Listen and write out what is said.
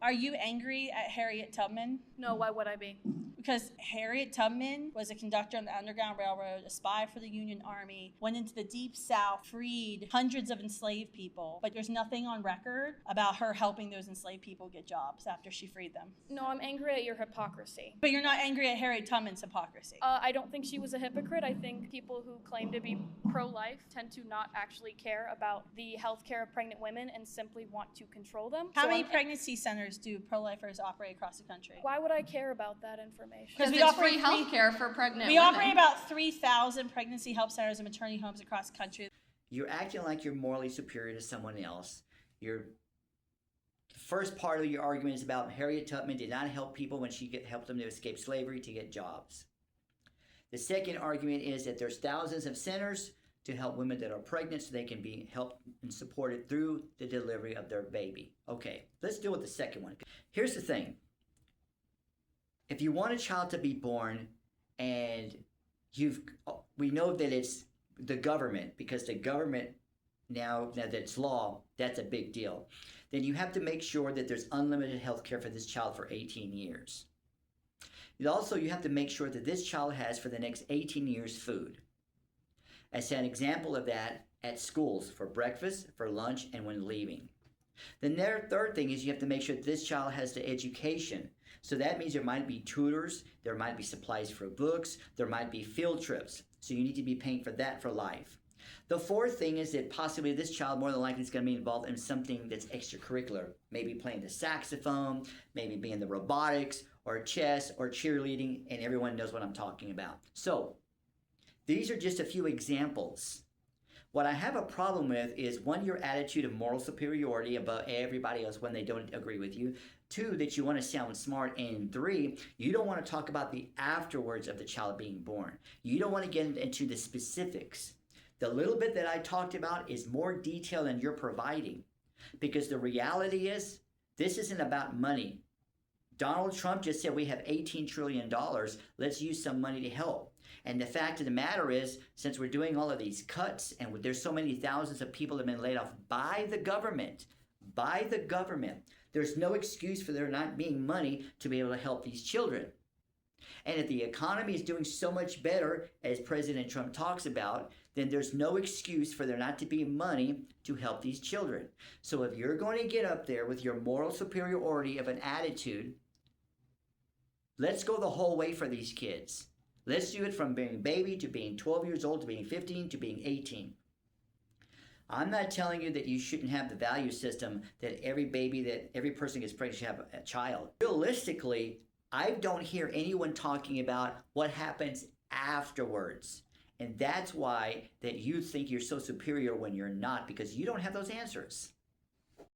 Are you angry at Harriet Tubman? No, why would I be? Because Harriet Tubman was a conductor on the Underground Railroad, a spy for the Union Army, went into the Deep South, freed hundreds of enslaved people, but there's nothing on record about her helping those enslaved people get jobs after she freed them. No, I'm angry at your hypocrisy. But you're not angry at Harriet Tubman's hypocrisy. I don't think she was a hypocrite. I think people who claim to be pro-life tend to not actually care about the health care of pregnant women and simply want to control them. How many pregnancy centers do pro-lifers operate across the country? Why would I care about that information? Because it's free health care for pregnant women. We operate about 3,000 pregnancy help centers and maternity homes across the country. You're acting like you're morally superior to someone else. The first part of your argument is about Harriet Tubman did not help people when she helped them to escape slavery to get jobs. The second argument is that there's thousands of centers to help women that are pregnant so they can be helped and supported through the delivery of their baby. Okay, let's deal with the second one. Here's the thing. If you want a child to be born and we know that it's the government, because the government now that it's law, that's a big deal. Then you have to make sure that there's unlimited health care for this child for 18 years. Also, you have to make sure that this child has for the next 18 years food. As an example of that, at schools for breakfast, for lunch, and when leaving. The third thing is you have to make sure that this child has the education. So that means there might be tutors, there might be supplies for books, there might be field trips. So you need to be paying for that for life. The fourth thing is that possibly this child more than likely is going to be involved in something that's extracurricular. Maybe playing the saxophone, maybe being the robotics, or chess, or cheerleading, and everyone knows what I'm talking about. So these are just a few examples. What I have a problem with is, one, your attitude of moral superiority above everybody else when they don't agree with you. Two, that you want to sound smart. And three, you don't want to talk about the afterwards of the child being born. You don't want to get into the specifics. The little bit that I talked about is more detail than you're providing. Because the reality is, this isn't about money. Donald Trump just said we have $18 trillion. Let's use some money to help. And the fact of the matter is, since we're doing all of these cuts and there's so many thousands of people that have been laid off by the government, there's no excuse for there not being money to be able to help these children. And if the economy is doing so much better, as President Trump talks about, then there's no excuse for there not to be money to help these children. So if you're going to get up there with your moral superiority of an attitude, let's go the whole way for these kids. Let's do it from being a baby to being 12 years old to being 15 to being 18. I'm not telling you that you shouldn't have the value system that every person gets pregnant should have a child. Realistically, I don't hear anyone talking about what happens afterwards. And that's why that you think you're so superior when you're not, because you don't have those answers.